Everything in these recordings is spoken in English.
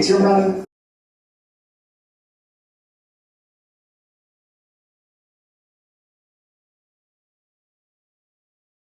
humiliates your mother?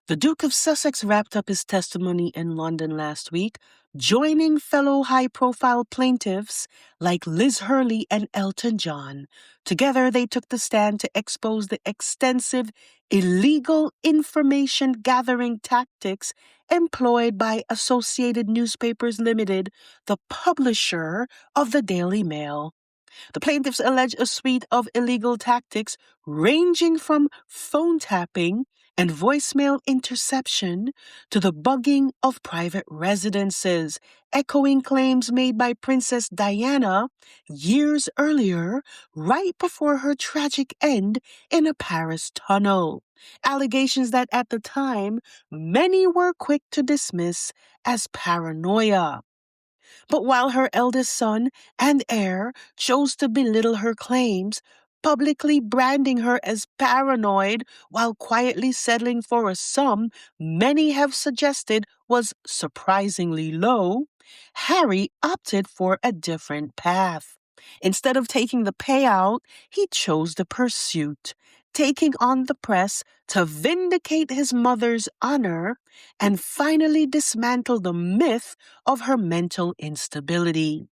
The Duke of Sussex wrapped up his testimony in London last week, joining fellow high-profile plaintiffs like Liz Hurley and Elton John. Together, they took the stand to expose the extensive illegal information gathering tactics employed by Associated Newspapers Limited, the publisher of the Daily Mail. The plaintiffs allege a suite of illegal tactics ranging from phone tapping and voicemail interception to the bugging of private residences, echoing claims made by Princess Diana years earlier, right before her tragic end in a Paris tunnel. Allegations that at the time many were quick to dismiss as paranoia. But while her eldest son and heir chose to belittle her claims, publicly branding her as paranoid while quietly settling for a sum many have suggested was surprisingly low, Harry opted for a different path. Instead of taking the payout, he chose the pursuit, taking on the press to vindicate his mother's honor and finally dismantle the myth of her mental instability.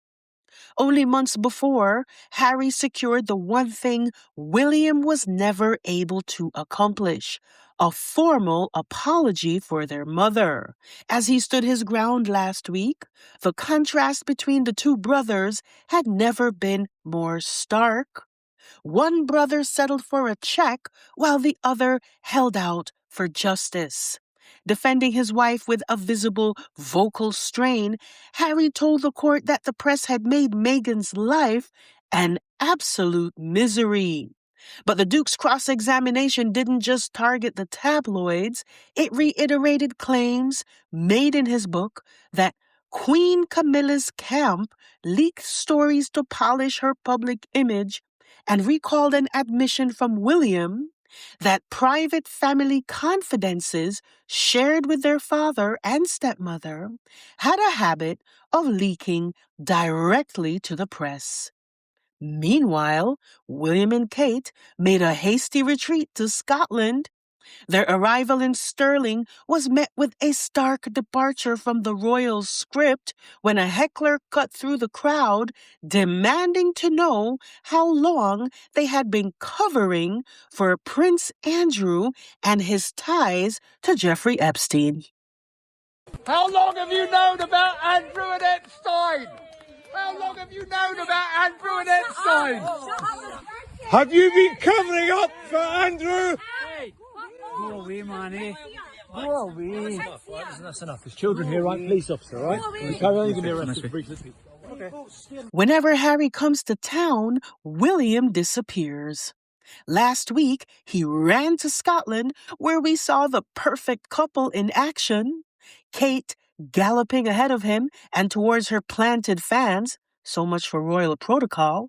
Only months before, Harry secured the one thing William was never able to accomplish: a formal apology for their mother. As he stood his ground last week, the contrast between the two brothers had never been more stark. One brother settled for a check while the other held out for justice. Defending his wife with a visible vocal strain, Harry told the court that the press had made Meghan's life an absolute misery. But the Duke's cross-examination didn't just target the tabloids, it reiterated claims made in his book that Queen Camilla's camp leaked stories to polish her public image and recalled an admission from William that private family confidences shared with their father and stepmother had a habit of leaking directly to the press. Meanwhile, William and Kate made a hasty retreat to Scotland. Their arrival in Stirling was met with a stark departure from the royal script when a heckler cut through the crowd, demanding to know how long they had been covering for Prince Andrew and his ties to Jeffrey Epstein. How long have you known about Andrew and Epstein? How long have you known about Andrew and Epstein? Have you been covering up for Andrew? Go away, man. Go away. That's enough. There's children here, right? Police officer, right? You carry on, you can be arrested. Okay. Whenever Harry comes to town, William disappears. Last week, he ran to Scotland, where we saw the perfect couple in action. Kate galloping ahead of him and towards her planted fans, so much for royal protocol,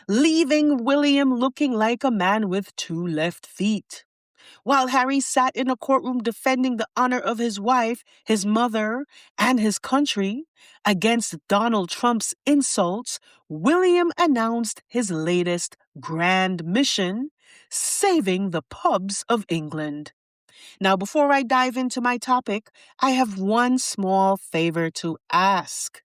leaving William looking like a man with two left feet. While Harry sat in a courtroom defending the honor of his wife, his mother, and his country against Donald Trump's insults, William announced his latest grand mission: saving the pubs of England. Now, before I dive into my topic, I have one small favor to ask.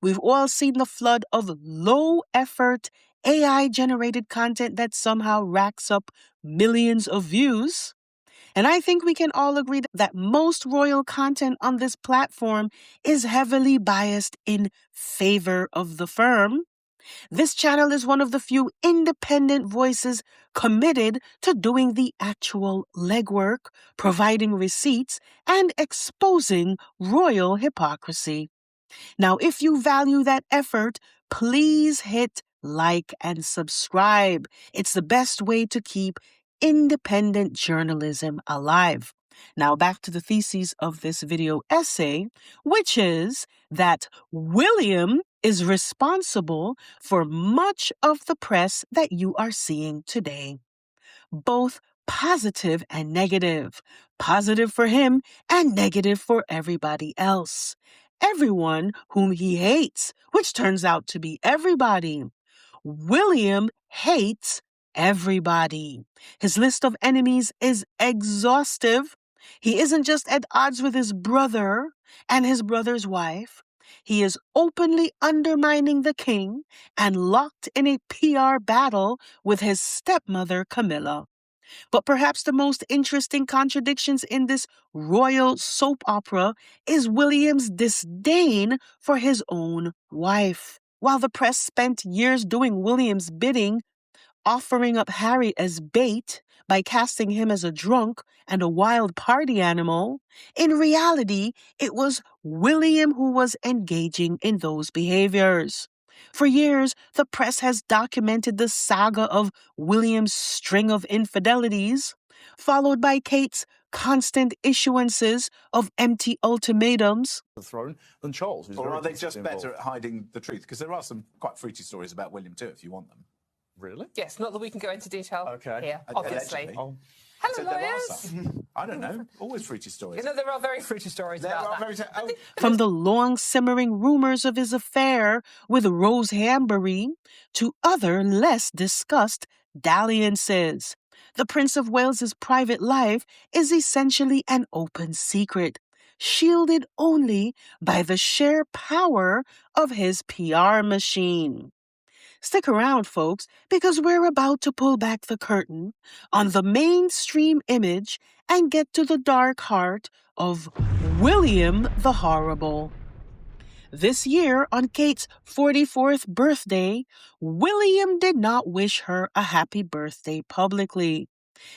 We've all seen the flood of low-effort, AI-generated content that somehow racks up millions of views. And I think we can all agree that most royal content on this platform is heavily biased in favor of the firm. This channel is one of the few independent voices committed to doing the actual legwork, providing receipts, and exposing royal hypocrisy. Now, if you value that effort, please hit like and subscribe. It's the best way to keep independent journalism alive. Now, back to the thesis of this video essay, which is that William is responsible for much of the press that you are seeing today. Both positive and negative. Positive for him and negative for everybody else. everyone whom he hates, which turns out to be everybody. William hates everybody. His list of enemies is exhaustive. He isn't just at odds with his brother and his brother's wife. He is openly undermining the king and locked in a PR battle with his stepmother, Camilla. But perhaps the most interesting contradictions in this royal soap opera is William's disdain for his own wife. While the press spent years doing William's bidding, offering up Harry as bait by casting him as a drunk and a wild party animal, in reality, it was William who was engaging in those behaviors. For years, the press has documented the saga of William's string of infidelities, followed by Kate's constant issuances of empty ultimatums. The throne than Charles. Who's Or very are they just involved. better at hiding the truth? Because there are some quite fruity stories about William too, if you want them. Really? Yes, not that we can go into detail Okay. here, obviously. Allegedly. Oh, Hello, So there are lawyers. some. I don't know. Always fruity stories. You know, there are very fruity stories There about are that. very. Oh, From the long simmering rumors of his affair with Rose Hambury to other less discussed dalliances. The Prince of Wales's private life is essentially an open secret, shielded only by the sheer power of his PR machine. Stick around, folks, because we're about to pull back the curtain on the mainstream image and get to the dark heart of William the Horrible. This year, on Kate's 44th birthday, William did not wish her a happy birthday publicly.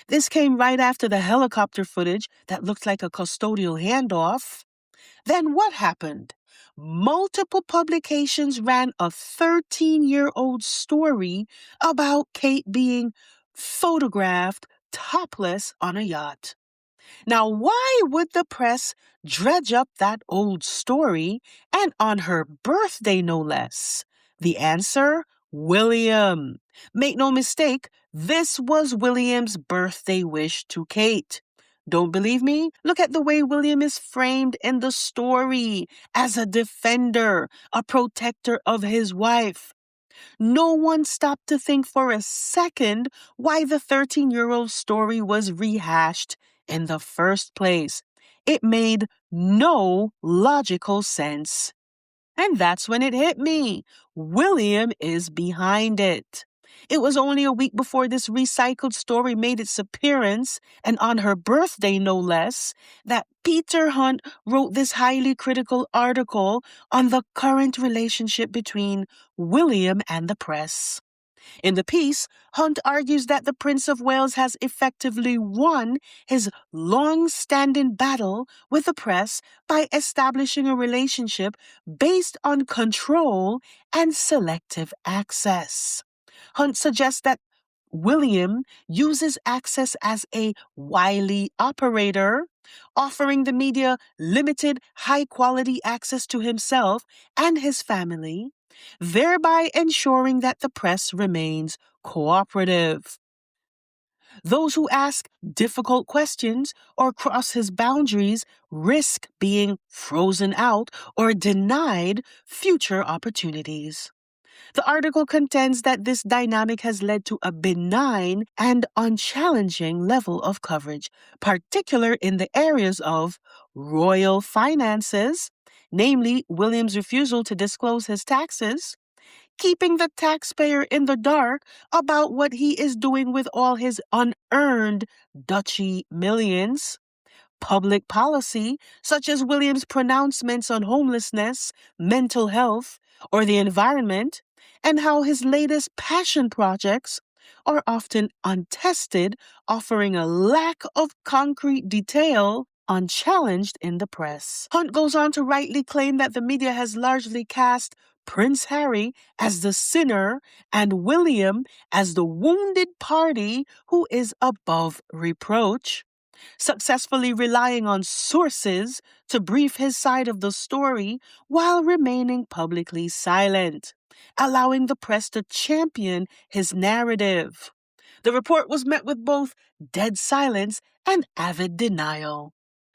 This came right after the helicopter footage that looked like a custodial handoff. Then what happened? Multiple publications ran a 13-year-old story about Kate being photographed topless on a yacht. Now, why would the press dredge up that old story, and on her birthday no less? The answer? William. Make no mistake, this was William's birthday wish to Kate. Don't believe me? Look at the way William is framed in the story as a defender, a protector of his wife. No one stopped to think for a second why the 13-year-old story was rehashed in the first place. It made no logical sense. And that's when it hit me. William is behind it. It was only a week before this recycled story made its appearance, and on her birthday no less, that Peter Hunt wrote this highly critical article on the current relationship between William and the press. In the piece, Hunt argues that the Prince of Wales has effectively won his long-standing battle with the press by establishing a relationship based on control and selective access. Hunt suggests that William uses access as a wily operator, offering the media limited, high-quality access to himself and his family, thereby ensuring that the press remains cooperative. Those who ask difficult questions or cross his boundaries risk being frozen out or denied future opportunities. The article contends that this dynamic has led to a benign and unchallenging level of coverage, particularly in the areas of royal finances, namely William's refusal to disclose his taxes, keeping the taxpayer in the dark about what he is doing with all his unearned duchy millions, public policy, such as William's pronouncements on homelessness, mental health, or the environment, and how his latest passion projects are often untested, offering a lack of concrete detail unchallenged in the press. Hunt goes on to rightly claim that the media has largely cast Prince Harry as the sinner and William as the wounded party who is above reproach, successfully relying on sources to brief his side of the story while remaining publicly silent, allowing the press to champion his narrative. The report was met with both dead silence and avid denial.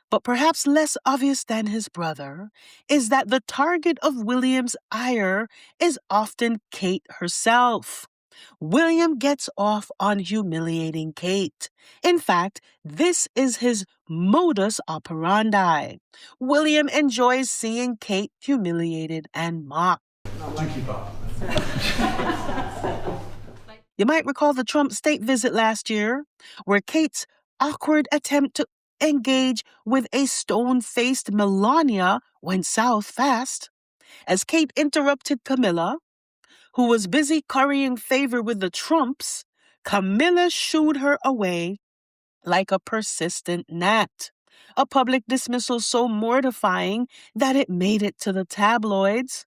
But perhaps less obvious than his brother is that the target of William's ire is often Kate herself. William gets off on humiliating Kate. In fact, this is his modus operandi. William enjoys seeing Kate humiliated and mocked. You might recall the Trump state visit last year, where Kate's awkward attempt to engage with a stone-faced Melania went south fast. As Kate interrupted Camilla, who was busy currying favor with the Trumps, Camilla shooed her away like a persistent gnat. A public dismissal so mortifying that it made it to the tabloids.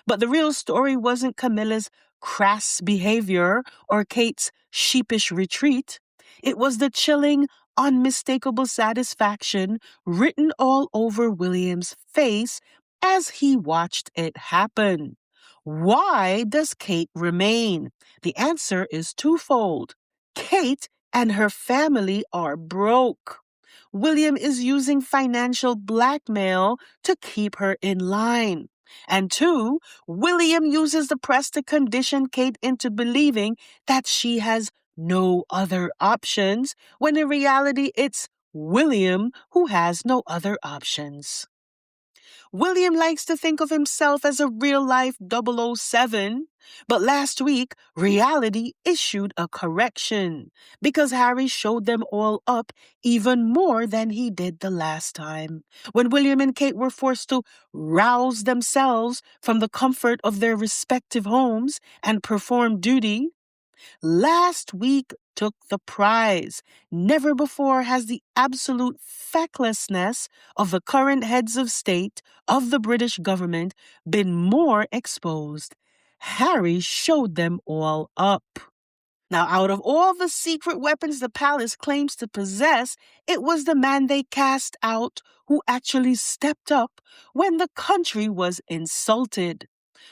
But the real story wasn't Camilla's crass behavior or Kate's sheepish retreat. It was the chilling, unmistakable satisfaction written all over William's face as he watched it happen. Why does Kate remain? The answer is twofold. Kate and her family are broke. William is using financial blackmail to keep her in line. And two, William uses the press to condition Kate into believing that she has no other options, when in reality it's William who has no other options. William likes to think of himself as a real-life 007, but last week, reality issued a correction because Harry showed them all up even more than he did the last time, when William and Kate were forced to rouse themselves from the comfort of their respective homes and perform duty. Last week took the prize. Never before has the absolute fecklessness of the current heads of state of the British government been more exposed. Harry showed them all up. Now, out of all the secret weapons the palace claims to possess, it was the man they cast out who actually stepped up when the country was insulted.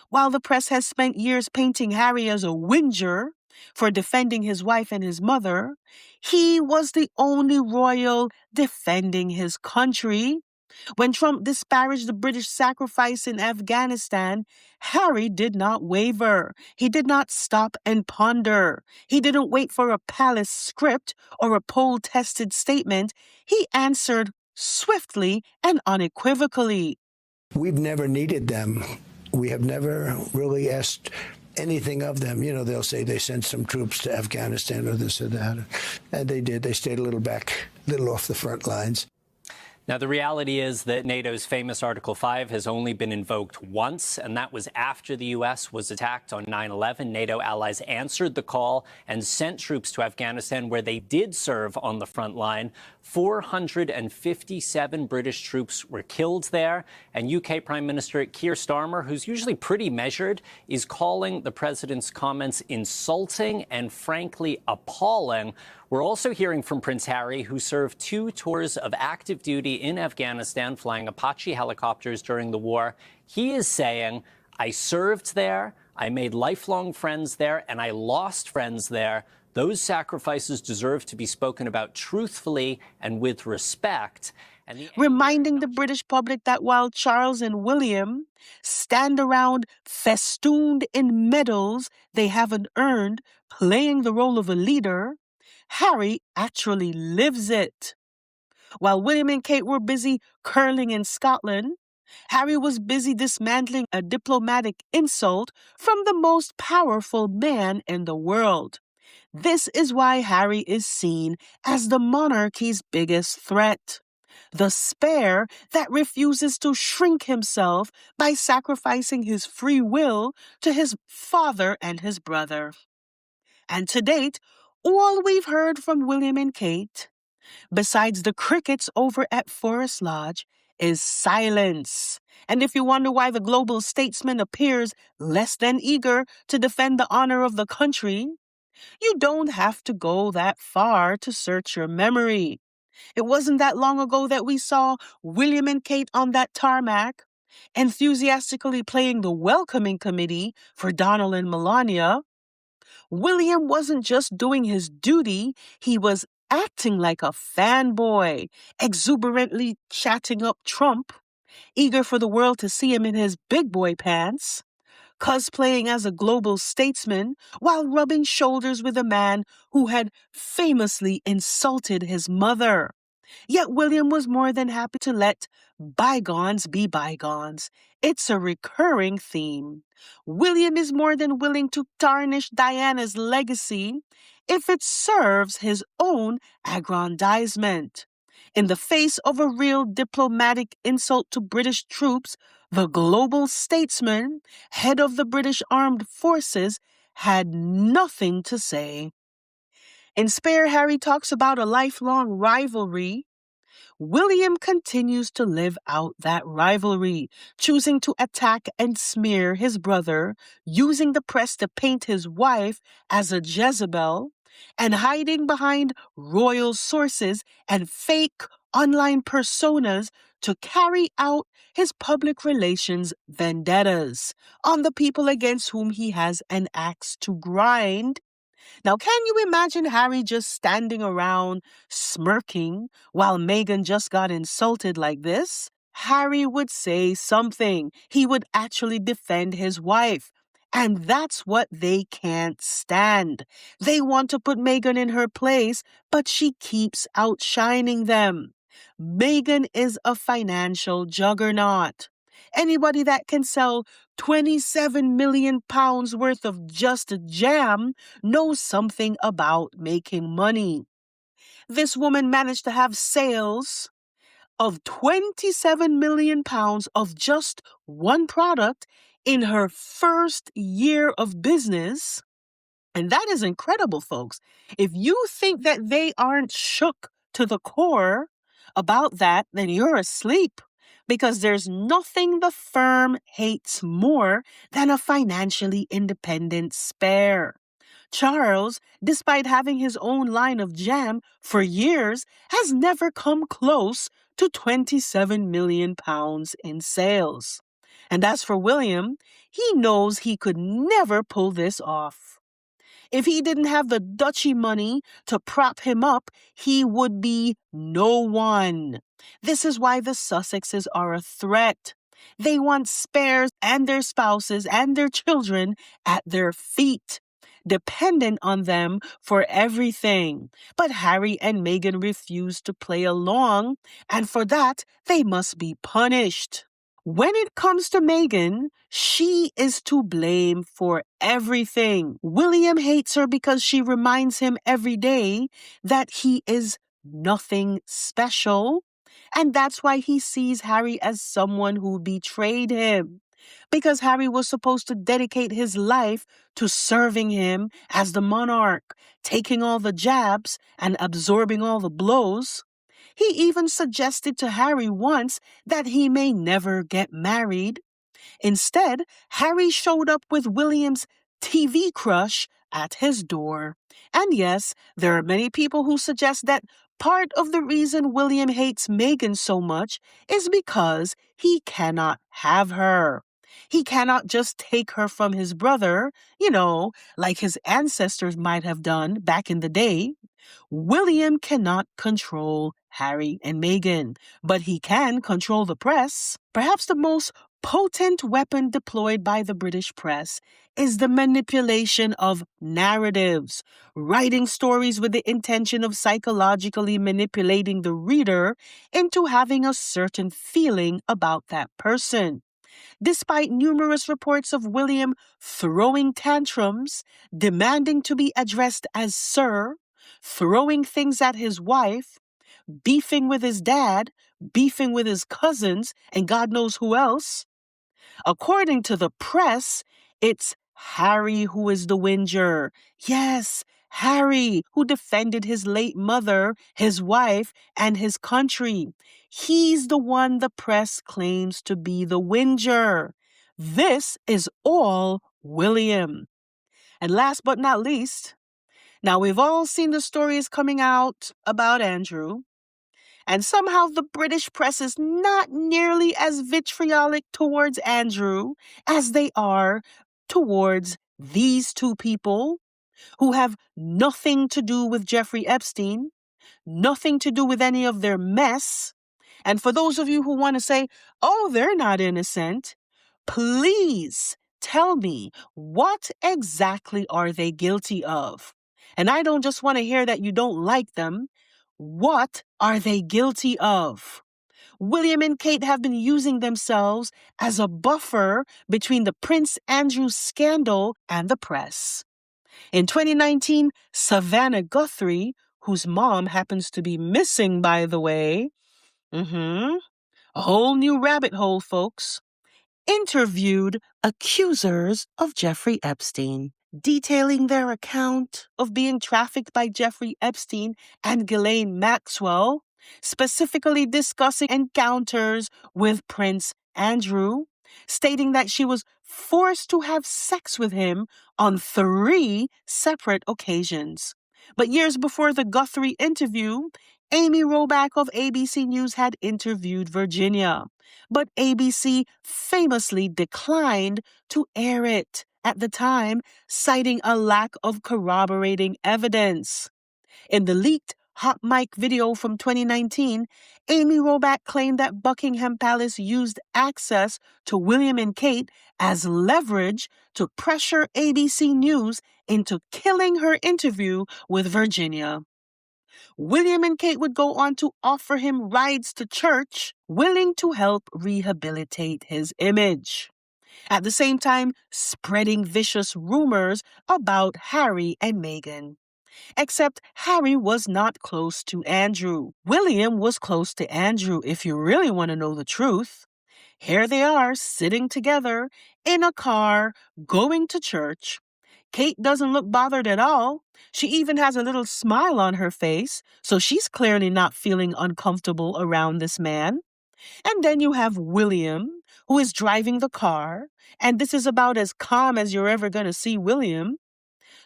While the press has spent years painting Harry as a whinger for defending his wife and his mother, he was the only royal defending his country. When Trump disparaged the British sacrifice in Afghanistan, Harry did not waver. He did not stop and ponder. He didn't wait for a palace script or a poll-tested statement. He answered swiftly and unequivocally. We've never needed them. We have never really asked anything of them. You know, they'll say they sent some troops to Afghanistan or this or that. And they did. They stayed a little back, a little off the front lines. Now, the reality is that NATO's famous Article 5 has only been invoked once, and that was after the U.S. was attacked on 9/11. NATO allies answered the call and sent troops to Afghanistan, where they did serve on the front line. 457 British troops were killed there, and UK Prime Minister Keir Starmer, who's usually pretty measured, is calling the president's comments insulting and, frankly, appalling. We're also hearing from Prince Harry, who served 2 tours of active duty in Afghanistan, flying Apache helicopters during the war. He is saying, I served there, I made lifelong friends there, and I lost friends there. Those sacrifices deserve to be spoken about truthfully and with respect. Reminding the British public that while Charles and William stand around festooned in medals they haven't earned, playing the role of a leader, Harry actually lives it. While William and Kate were busy curling in Scotland, Harry was busy dismantling a diplomatic insult from the most powerful man in the world. This is why Harry is seen as the monarchy's biggest threat. The spare that refuses to shrink himself by sacrificing his free will to his father and his brother. And to date, all we've heard from William and Kate, besides the crickets over at Forest Lodge, is silence. And if you wonder why the global statesman appears less than eager to defend the honor of the country, you don't have to go that far to search your memory. It wasn't that long ago that we saw William and Kate on that tarmac, enthusiastically playing the welcoming committee for Donald and Melania. William wasn't just doing his duty, he was acting like a fanboy, exuberantly chatting up Trump, eager for the world to see him in his big boy pants, cosplaying as a global statesman while rubbing shoulders with a man who had famously insulted his mother. Yet William was more than happy to let bygones be bygones. It's a recurring theme. William is more than willing to tarnish Diana's legacy if it serves his own aggrandizement. In the face of a real diplomatic insult to British troops, the global statesman, head of the British Armed Forces, had nothing to say. In Spare, Harry talks about a lifelong rivalry. William continues to live out that rivalry, choosing to attack and smear his brother, using the press to paint his wife as a Jezebel, and hiding behind royal sources and fake online personas to carry out his public relations vendettas on the people against whom he has an axe to grind. Now, can you imagine Harry just standing around smirking while Meghan just got insulted like this? Harry would say something. He would actually defend his wife. And that's what they can't stand. They want to put Meghan in her place, but she keeps outshining them. Meghan is a financial juggernaut. Anybody that can sell 27 million pounds worth of just jam knows something about making money. This woman managed to have sales of 27 million pounds of just one product in her first year of business. And that is incredible, folks. If you think that they aren't shook to the core about that, then you're asleep. Because there's nothing the firm hates more than a financially independent spare. Charles, despite having his own line of jam for years, has never come close to 27 million pounds in sales. And as for William, he knows he could never pull this off. If he didn't have the duchy money to prop him up, he would be no one. This is why the Sussexes are a threat. They want spares and their spouses and their children at their feet, dependent on them for everything. But Harry and Meghan refuse to play along, and for that, they must be punished. When it comes to Meghan, she is to blame for everything. William hates her because she reminds him every day that he is nothing special. And that's why he sees Harry as someone who betrayed him. Because Harry was supposed to dedicate his life to serving him as the monarch, taking all the jabs and absorbing all the blows. He even suggested to Harry once that he may never get married. Instead, Harry showed up with William's TV crush at his door. And yes, there are many people who suggest that part of the reason William hates Meghan so much is because he cannot have her. He cannot just take her from his brother, like his ancestors might have done back in the day. William cannot control Harry and Meghan, but he can control the press. Perhaps the most potent weapon deployed by the British press is the manipulation of narratives, writing stories with the intention of psychologically manipulating the reader into having a certain feeling about that person. Despite numerous reports of William throwing tantrums, demanding to be addressed as Sir, throwing things at his wife, beefing with his dad, beefing with his cousins, and God knows who else, according to the press, it's Harry who is the whinger. Yes, Harry, who defended his late mother, his wife, and his country. He's the one the press claims to be the whinger. This is all William. And last but not least, now we've all seen the stories coming out about Andrew, and somehow the British press is not nearly as vitriolic towards Andrew as they are towards these two people who have nothing to do with Jeffrey Epstein, nothing to do with any of their mess. And for those of you who want to say, oh, they're not innocent, please tell me, what exactly are they guilty of? And I don't just want to hear that you don't like them. What are they guilty of? William and Kate have been using themselves as a buffer between the Prince Andrew scandal and the press. In 2019, Savannah Guthrie, whose mom happens to be missing, by the way, a whole new rabbit hole, folks, interviewed accusers of Jeffrey Epstein, detailing their account of being trafficked by Jeffrey Epstein and Ghislaine Maxwell, specifically discussing encounters with Prince Andrew, stating that she was forced to have sex with him on 3 separate occasions. But years before the Guthrie interview, Amy Robach of ABC News had interviewed Virginia, but ABC famously declined to air it at the time, citing a lack of corroborating evidence. In the leaked hot mic video from 2019, Amy Robach claimed that Buckingham Palace used access to William and Kate as leverage to pressure ABC News into killing her interview with Virginia. William and Kate would go on to offer him rides to church, willing to help rehabilitate his image. At the same time, spreading vicious rumors about Harry and Meghan. Except Harry was not close to Andrew. William was close to Andrew, if you really want to know the truth. Here they are, sitting together in a car, going to church. Kate doesn't look bothered at all. She even has a little smile on her face, so she's clearly not feeling uncomfortable around this man. And then you have William, who is driving the car, and this is about as calm as you're ever going to see William.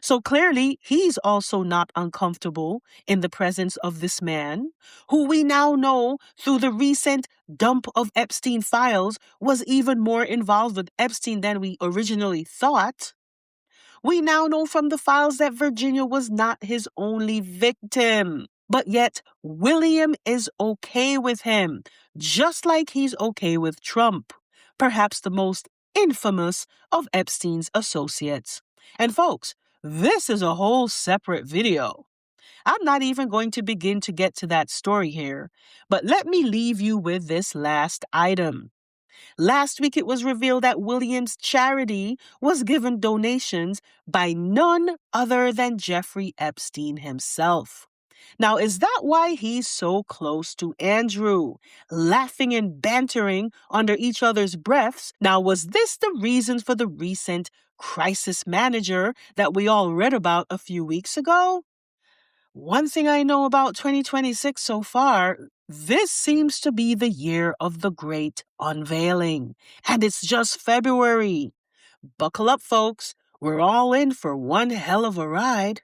So clearly, he's also not uncomfortable in the presence of this man, who we now know through the recent dump of Epstein files was even more involved with Epstein than we originally thought. We now know from the files that Virginia was not his only victim. But yet, William is okay with him, just like he's okay with Trump, perhaps the most infamous of Epstein's associates. And folks, this is a whole separate video. I'm not even going to begin to get to that story here, but let me leave you with this last item. Last week, it was revealed that William's charity was given donations by none other than Jeffrey Epstein himself. Now, is that why he's so close to Andrew, laughing and bantering under each other's breaths? Now, was this the reason for the recent crisis manager that we all read about a few weeks ago? One thing I know about 2026 so far, this seems to be the year of the great unveiling. And it's just February. Buckle up, folks. We're all in for one hell of a ride.